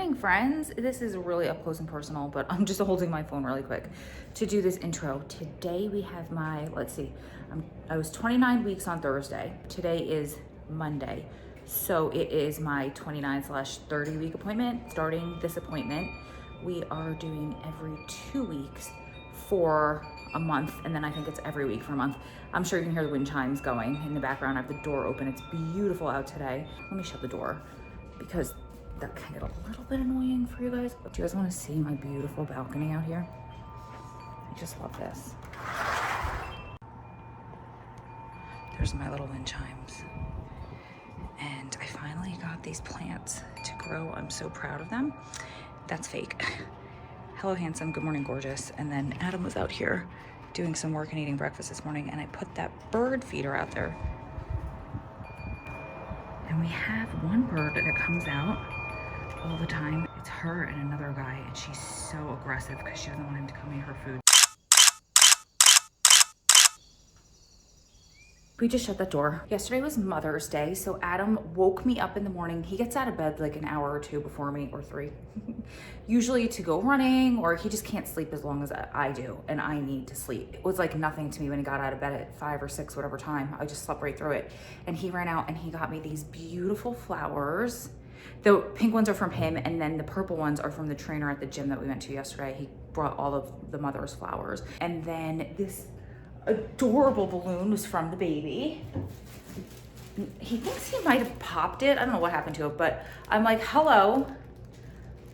morning, friends. This is really up close and personal, but I'm just holding my phone really quick to do this intro. Today we have my, let's see, I was 29 weeks on Thursday. Today is Monday. So it is my 29/30 week appointment. Starting this appointment, we are doing every 2 weeks for a month, and then I think it's every week for a month. I'm sure you can hear the wind chimes going in the background. I have the door open. It's beautiful out today. Let me shut the door because that can get a little bit annoying for you guys. Do you guys want to see my beautiful balcony out here? I just love this. There's my little wind chimes. And I finally got these plants to grow. I'm so proud of them. That's fake. Hello, handsome. Good morning, gorgeous. And then Adam was out here doing some work and eating breakfast this morning, and I put that bird feeder out there. And we have one bird that comes out all the time. It's her and another guy, and she's so aggressive because she doesn't want him to come eat her food. We just shut that door. Yesterday was Mother's Day, so Adam woke me up in the morning. He gets out of bed like an hour or two before me, or 3. Usually to go running, or he just can't sleep as long as I do, and I need to sleep. It was like nothing to me when he got out of bed at 5 or 6, whatever time. I just slept right through it. And he ran out and he got me these beautiful flowers. The pink ones are from him, and then the purple ones are from the trainer at the gym that we went to yesterday. He brought all of the mother's flowers. And then this adorable balloon was from the baby. He thinks he might have popped it. I don't know what happened to it, but I'm like, hello.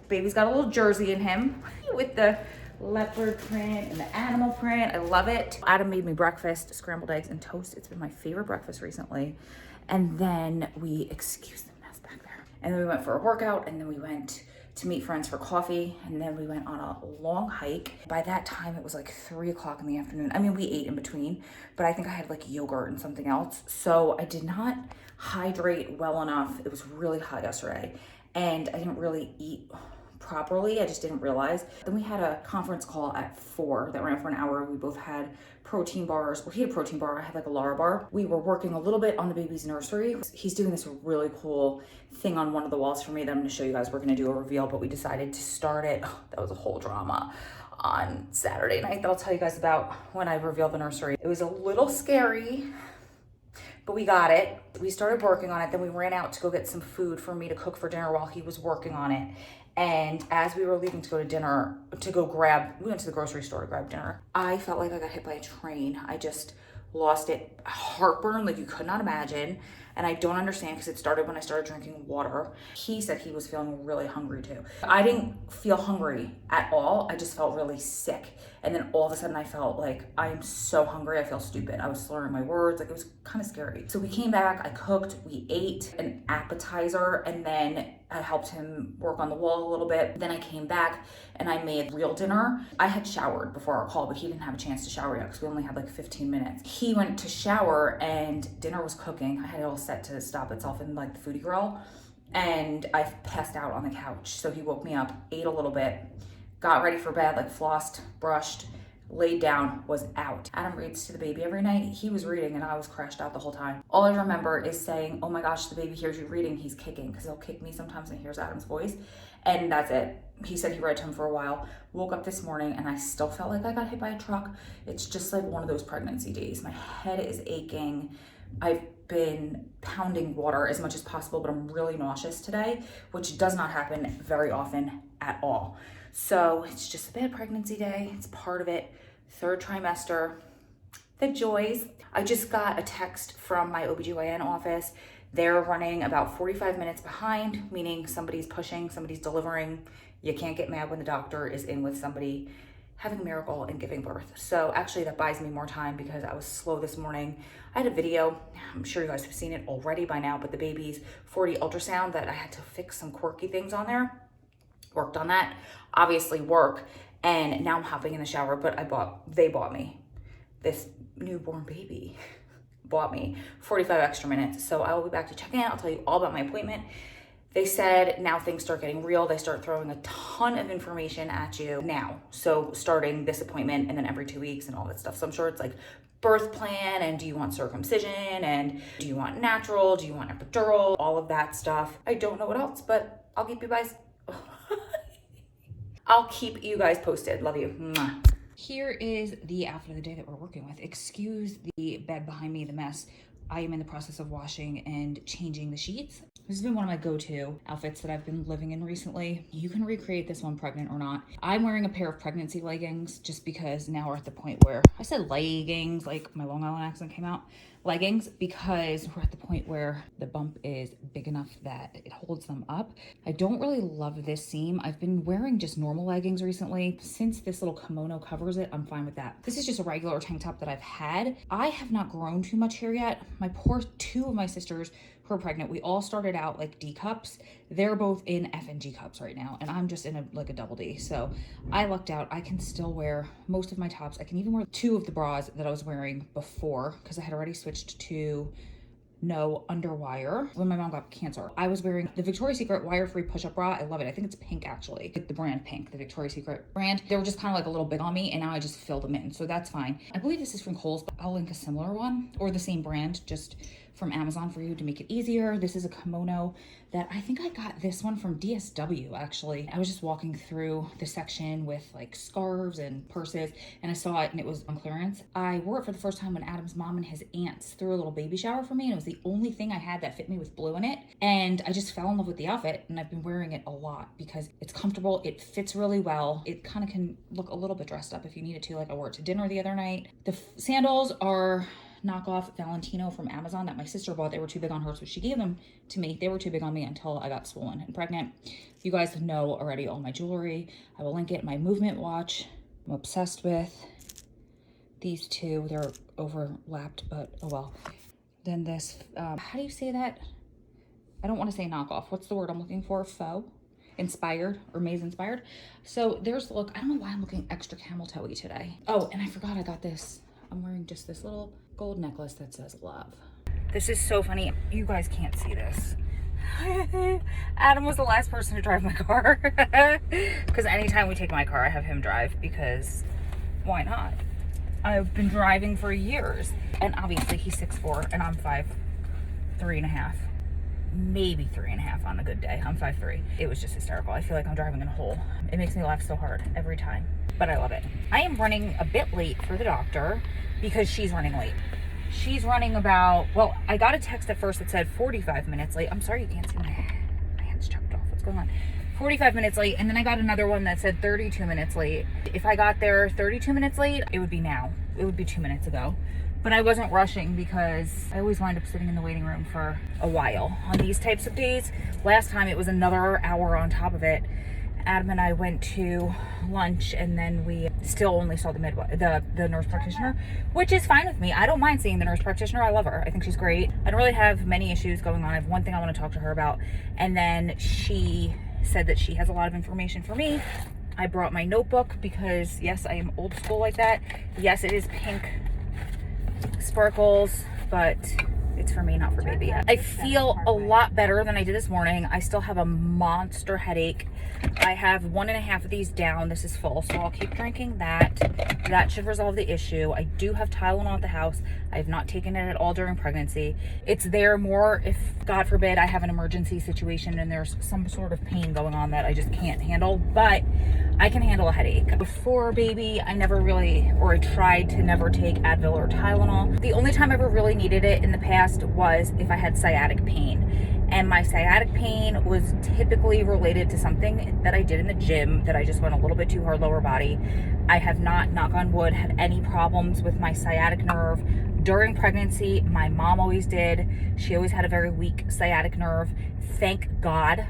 Baby's got a little jersey in him with the leopard print and the animal print. I love it. Adam made me breakfast, scrambled eggs and toast. It's been my favorite breakfast recently. And then excuse the mess back there. And then we went for a workout, and then we went to meet friends for coffee, and then we went on a long hike. By that time, it was like 3 o'clock in the afternoon. I mean, we ate in between, but I think I had like yogurt and something else. So I did not hydrate well enough. It was really hot yesterday, and I didn't really eat properly. I just didn't realize. Then we had a conference call at 4 that ran for an hour. We both had protein bars. Well, he had a protein bar. I had like a Lara bar. We were working a little bit on the baby's nursery. He's doing this really cool thing on one of the walls for me that I'm going to show you guys. We're going to do a reveal, but we decided to start it. Oh, that was a whole drama on Saturday night that I'll tell you guys about when I revealed the nursery. It was a little scary, but we got it. We started working on it. Then we ran out to go get some food for me to cook for dinner while he was working on it. And as we were leaving to go to dinner, we went to the grocery store to grab dinner. I felt like I got hit by a train. I just lost it. Heartburn like you could not imagine. And I don't understand because it started when I started drinking water. He said he was feeling really hungry too. I didn't feel hungry at all. I just felt really sick. And then all of a sudden I felt like I am so hungry. I feel stupid. I was slurring my words. Like it was kind of scary. So we came back, I cooked, we ate an appetizer, and then I helped him work on the wall a little bit. Then I came back and I made real dinner. I had showered before our call, but he didn't have a chance to shower yet because we only had like 15 minutes. He went to shower and dinner was cooking. I had it all set to stop itself in like the foodie grill, and I passed out on the couch. So he woke me up, ate a little bit, got ready for bed, like flossed, brushed, laid down, was out. Adam reads to the baby every night. He was reading and I was crashed out the whole time. All I remember is saying, oh my gosh, the baby hears you reading, he's kicking, because he'll kick me sometimes and hears Adam's voice. And that's it. He said he read to him for a while. Woke up this morning and I still felt like I got hit by a truck. It's just like one of those pregnancy days. My head is aching. I've been pounding water as much as possible, but I'm really nauseous today, which does not happen very often at all. So it's just a bad pregnancy day. It's part of it. 3rd trimester, the joys. I just got a text from my OBGYN office. They're running about 45 minutes behind, meaning somebody's pushing, somebody's delivering. You can't get mad when the doctor is in with somebody having a miracle and giving birth. So actually that buys me more time because I was slow this morning. I had a video, I'm sure you guys have seen it already by now, but the baby's 4D ultrasound that I had to fix some quirky things on there. Worked on that, obviously work, and now I'm hopping in the shower, but they bought me, this newborn baby bought me 45 extra minutes. So I will be back to check in. I'll tell you all about my appointment. They said now things start getting real. They start throwing a ton of information at you now. So starting this appointment and then every 2 weeks and all that stuff. So I'm sure it's like birth plan, and do you want circumcision, and do you want natural, do you want epidural, all of that stuff. I don't know what else, but I'll keep you guys I'll keep you guys posted. Love you. Mwah. Here is the outfit of the day that we're working with. Excuse the bed behind me, the mess. I am in the process of washing and changing the sheets. This has been one of my go-to outfits that I've been living in recently. You can recreate this one pregnant or not. I'm wearing a pair of pregnancy leggings just because now we're at the point where I said leggings, like my Long Island accent came out. Leggings, because we're at the point where the bump is big enough that it holds them up. I don't really love this seam. I've been wearing just normal leggings recently. Since this little kimono covers it, I'm fine with that. This is just a regular tank top that I've had. I have not grown too much here yet. My poor two of my sisters who are pregnant, we all started out like D cups. They're both in F and G cups right now, and I'm just in a double D. So I lucked out. I can still wear most of my tops. I can even wear two of the bras that I was wearing before because I had already switched to no underwire when my mom got cancer. I was wearing the Victoria's Secret wire-free push-up bra. I love it. I think it's pink actually, like the brand pink, the Victoria's Secret brand. They were just kind of like a little big on me, and now I just fill them in, so that's fine. I believe this is from Kohl's, but I'll link a similar one or the same brand just from Amazon for you to make it easier. This is a kimono that I think I got this one from DSW actually. I was just walking through the section with like scarves and purses, and I saw it and it was on clearance. I wore it for the first time when Adam's mom and his aunts threw a little baby shower for me, and it was the only thing I had that fit me with blue in it. And I just fell in love with the outfit, and I've been wearing it a lot because it's comfortable, it fits really well. It kind of can look a little bit dressed up if you need it to, like I wore it to dinner the other night. The sandals are knockoff Valentino from Amazon that my sister bought. They were too big on her, so she gave them to me. They were too big on me until I got swollen and pregnant. You guys know already all my jewelry. I will link it. My movement watch, I'm obsessed with. These two, they're overlapped, but oh well. Then this, how do you say that? I don't want to say knockoff. What's the word I'm looking for? Faux? Inspired or Maze inspired. So there's the look. I don't know why I'm looking extra camel toe-y today. Oh, and I forgot I got this. I'm wearing just this little gold necklace that says love. This is so funny. You guys can't see this. Adam was the last person to drive my car because anytime we take my car, I have him drive because why not? I've been driving for years, and obviously he's 6'4" and I'm 5'3.5", maybe 3.5 on a good day. I'm 5'3". It was just hysterical. I feel like I'm driving in a hole. It makes me laugh so hard every time, but I love it. I am running a bit late for the doctor because she's running late. She's running about, well, I got a text at first that said 45 minutes late. I'm sorry you can't see my hand's chopped off. What's going on? 45 minutes late, and then I got another one that said 32 minutes late. If I got there 32 minutes late, it would be now. It would be 2 minutes ago. But I wasn't rushing because I always wind up sitting in the waiting room for a while on these types of days. Last time it was another hour on top of it. Adam and I went to lunch, and then we still only saw the nurse practitioner, which is fine with me. I don't mind seeing the nurse practitioner. I love her. I think she's great. I don't really have many issues going on. I have one thing I want to talk to her about, and then she said that she has a lot of information for me. I brought my notebook because yes, I am old school like that. Yes, it is pink sparkles, but it's for me, not for baby. I feel a lot better than I did this morning. I still have a monster headache. I have 1.5 of these down. This is full, so I'll keep drinking that. That should resolve the issue. I do have Tylenol at the house. I have not taken it at all during pregnancy. It's there more if, God forbid, I have an emergency situation and there's some sort of pain going on that I just can't handle, but I can handle a headache. Before baby, I never really, or I tried to never take Advil or Tylenol. The only time I ever really needed it in the past was if I had sciatic pain. And my sciatic pain was typically related to something that I did in the gym that I just went a little bit too hard lower body. I have not, knock on wood, had any problems with my sciatic nerve. During pregnancy, my mom always did. She always had a very weak sciatic nerve. Thank God.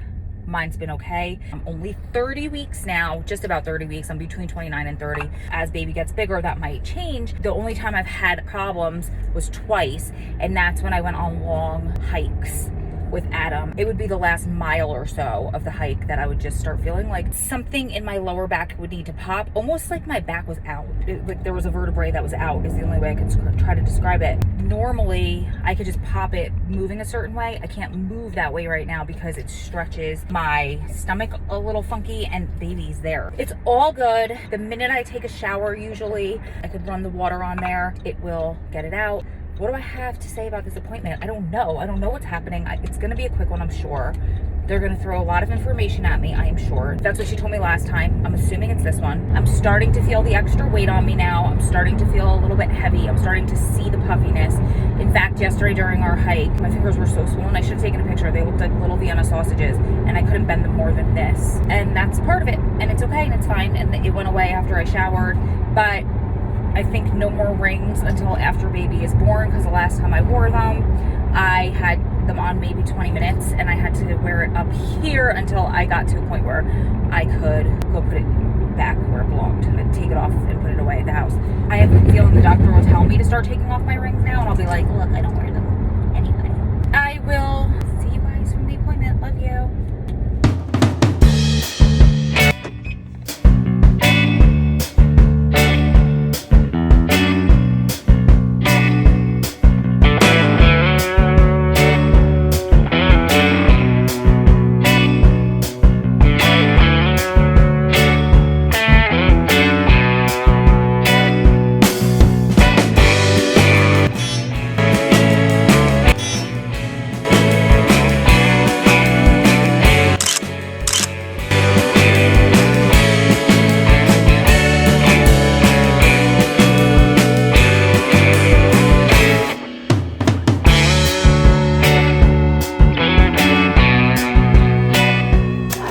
Mine's been okay. I'm only 30 weeks now, just about 30 weeks. I'm between 29 and 30. As baby gets bigger, that might change. The only time I've had problems was twice, and that's when I went on long hikes with Adam. It would be the last mile or so of the hike that I would just start feeling like something in my lower back would need to pop, almost like my back was out. Like there was a vertebrae that was out is the only way I could try to describe it. Normally, I could just pop it moving a certain way. I can't move that way right now because it stretches my stomach a little funky, and baby's there. It's all good. The minute I take a shower, usually, I could run the water on there. It will get it out. What do I have to say about this appointment? I don't know. I don't know what's happening. It's going to be a quick one, I'm sure. They're gonna throw a lot of information at me, I am sure. That's what she told me last time. I'm assuming it's this one. I'm starting to feel the extra weight on me now. I'm starting to feel a little bit heavy. I'm starting to see the puffiness. In fact, yesterday during our hike, my fingers were so swollen. I should have taken a picture. They looked like little Vienna sausages, and I couldn't bend them more than this. And that's part of it. And it's okay, and it's fine. And it went away after I showered. But I think no more rings until after baby is born, because the last time I wore them, I had them on maybe 20 minutes and I had to wear it up here until I got to a point where I could go put it back where it belonged and take it off and put it away at the house. I have a feeling the doctor will tell me to start taking off my rings now, and I'll be like, look, I don't wear them anyway. I will see you guys from the appointment. Love you.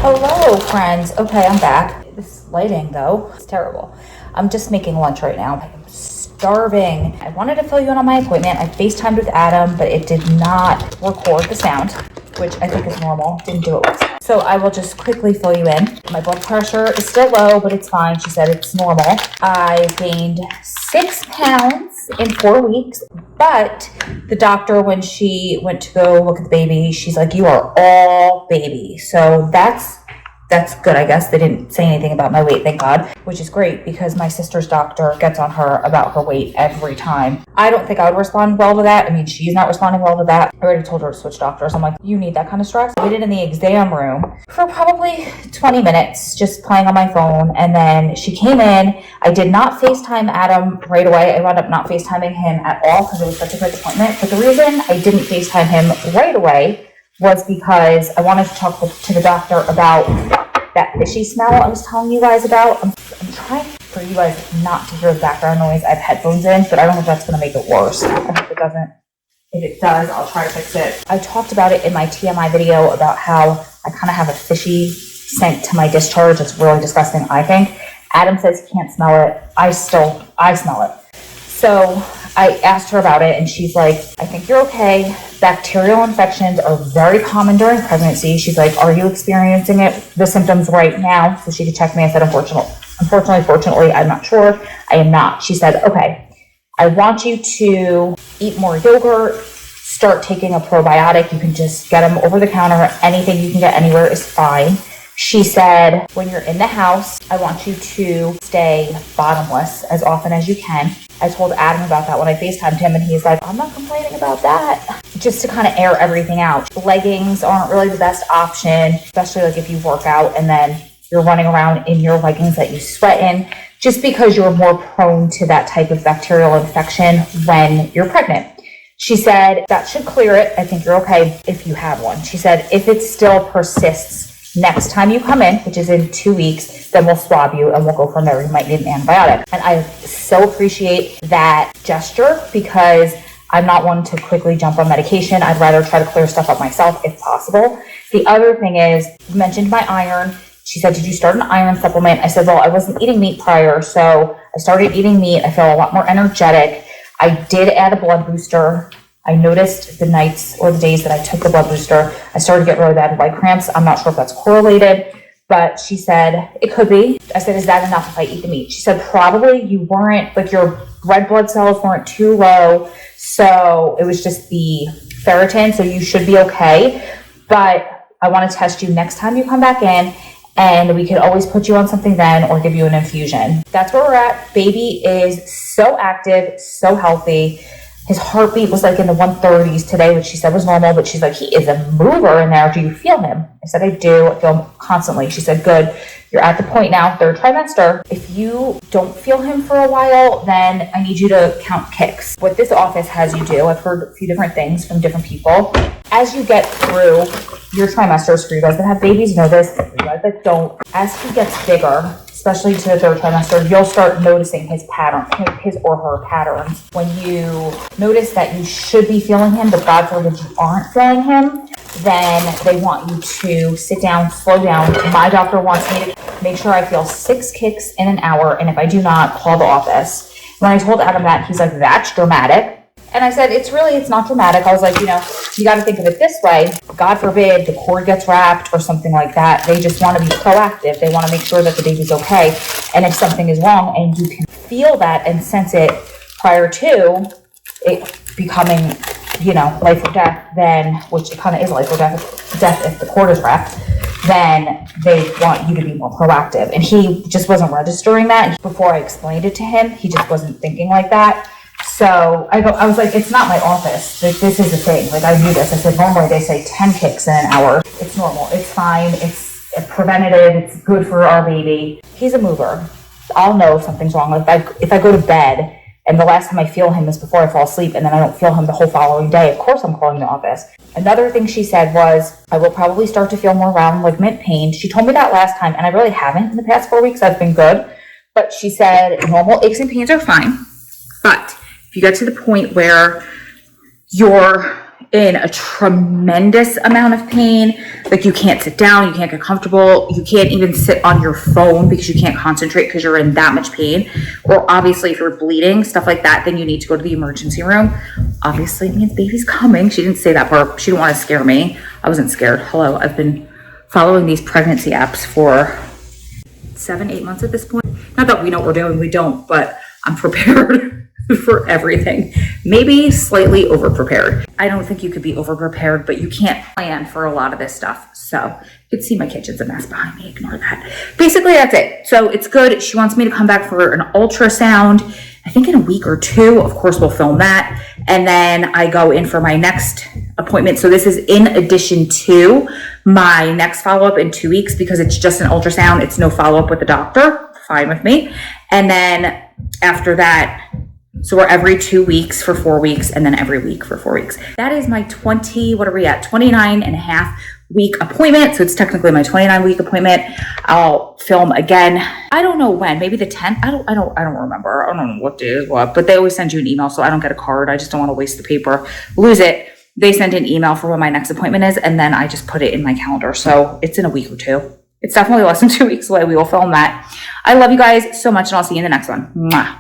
Hello, friends. Okay, I'm back. This lighting, though, it's terrible. I'm just making lunch right now. I'm starving. I wanted to fill you in on my appointment. I FaceTimed with Adam, but it did not record the sound, which I think is normal. Didn't do it with. So I will just quickly fill you in. My blood pressure is still low, but it's fine. She said it's normal. I gained 6 pounds in 4 weeks, but the doctor, when she went to go look at the baby, she's like, you are all baby. So that's good, I guess. They didn't say anything about my weight, thank God, which is great because my sister's doctor gets on her about her weight every time. I don't think I would respond well to that. I mean, she's not responding well to that. I already told her to switch doctors. I'm like, you need that kind of stress? I waited in the exam room for probably 20 minutes, just playing on my phone. And then she came in. I did not FaceTime Adam right away. I wound up not FaceTiming him at all because it was such a quick appointment. But the reason I didn't FaceTime him right away was because I wanted to talk to the doctor about that fishy smell I was telling you guys about. I'm trying for you guys not to hear the background noise. I have headphones in, but I don't know if that's going to make it worse. I hope it doesn't. If it does, I'll try to fix it. I talked about it in my TMI video about how I kind of have a fishy scent to my discharge. It's really disgusting, I think. Adam says he can't smell it. I smell it. So I asked her about it, and she's like, I think you're okay. Bacterial infections are very common during pregnancy. She's like, are you experiencing the symptoms right now? So she could check me. I said, fortunately, I'm not sure. I am not. She said, okay, I want you to eat more yogurt, start taking a probiotic. You can just get them over the counter. Anything you can get anywhere is fine. She said, when you're in the house, I want you to stay bottomless as often as you can. I told Adam about that when I FaceTimed him, and he's like, I'm not complaining about that. Just to kind of air everything out. Leggings aren't really the best option, especially like if you work out and then you're running around in your leggings that you sweat in, just because you're more prone to that type of bacterial infection when you're pregnant. She said, that should clear it. I think you're okay if you have one. She said, if it still persists next time you come in, which is in 2 weeks, then we'll swab you and we'll go from there. You might need an antibiotic. And I so appreciate that gesture because I'm not one to quickly jump on medication. I'd rather try to clear stuff up myself if possible. The other thing is, you mentioned my iron. She said, did you start an iron supplement? I said, well, I wasn't eating meat prior, so I started eating meat. I feel a lot more energetic. I did add a blood booster. I noticed the nights or the days that I took the blood booster, I started to get really bad leg cramps. I'm not sure if that's correlated, but she said it could be. I said, is that enough if I eat the meat? She said, probably you weren't, like your red blood cells weren't too low. So it was just the ferritin. So you should be okay. But I want to test you next time you come back in, and we could always put you on something then or give you an infusion. That's where we're at. Baby is so active, so healthy. His heartbeat was like in the 130s today, which she said was normal, but she's like, he is a mover in there. Do you feel him? I said, I do. I feel him constantly. She said, good. You're at the point now, 3rd trimester. If you don't feel him for a while, then I need you to count kicks. What this office has you do, I've heard a few different things from different people. As you get through your trimesters, for you guys that have babies know this, for you guys that don't, as he gets bigger, especially to the third trimester, you'll start noticing his pattern, his or her patterns. When you notice that you should be feeling him, but God forbid you aren't feeling him, then they want you to sit down, slow down. My doctor wants me to make sure I feel 6 kicks in an hour, and if I do not, call the office. When I told Adam that, he's like, that's dramatic. And I said, it's not dramatic. I was like, you got to think of it this way. God forbid the cord gets wrapped or something like that. They just want to be proactive. They want to make sure that the baby's okay. And if something is wrong and you can feel that and sense it prior to it becoming, life or death, then, which it kind of is life or death if the cord is wrapped, then they want you to be more proactive. And he just wasn't registering that. Before I explained it to him, he just wasn't thinking like that. So I was like, it's not my office. Like, this is the thing. Like, I knew this. I said, normally they say 10 kicks in an hour. It's normal. It's fine. It's preventative. It's good for our baby. He's a mover. I'll know if something's wrong. If I go to bed and the last time I feel him is before I fall asleep and then I don't feel him the whole following day, of course I'm calling the office. Another thing she said was, I will probably start to feel more round ligament pain. She told me that last time, and I really haven't in the past 4 weeks. I've been good. But she said normal aches and pains are fine. But if you get to the point where you're in a tremendous amount of pain, like you can't sit down, you can't get comfortable, you can't even sit on your phone because you can't concentrate because you're in that much pain, or obviously if you're bleeding, stuff like that, then you need to go to the emergency room. Obviously it means baby's coming. She didn't say that part. She didn't want to scare me. I wasn't scared. Hello, I've been following these pregnancy apps for 7-8 months at this point. Not that we know what we're doing, we don't, but I'm prepared for everything. Maybe slightly over prepared. I don't think you could be over prepared, but you can't plan for a lot of this stuff. So you can see my kitchen's a mess behind me. Ignore that. Basically, that's it. So it's good. She wants me to come back for an ultrasound, I think in a week or 2. Of course, we'll film that. And then I go in for my next appointment. So this is in addition to my next follow-up in 2 weeks because it's just an ultrasound. It's no follow-up with the doctor. Fine with me. And then after that, so we're every 2 weeks for 4 weeks and then every week for 4 weeks. That is my 29 and a half week appointment. So it's technically my 29-week appointment. I'll film again. I don't know when, maybe the 10th. I don't remember. I don't know what day is what, but they always send you an email. So I don't get a card. I just don't want to waste the paper, lose it. They send an email for when my next appointment is. And then I just put it in my calendar. So it's in a week or 2. It's definitely less than 2 weeks away. We will film that. I love you guys so much and I'll see you in the next one. Mwah.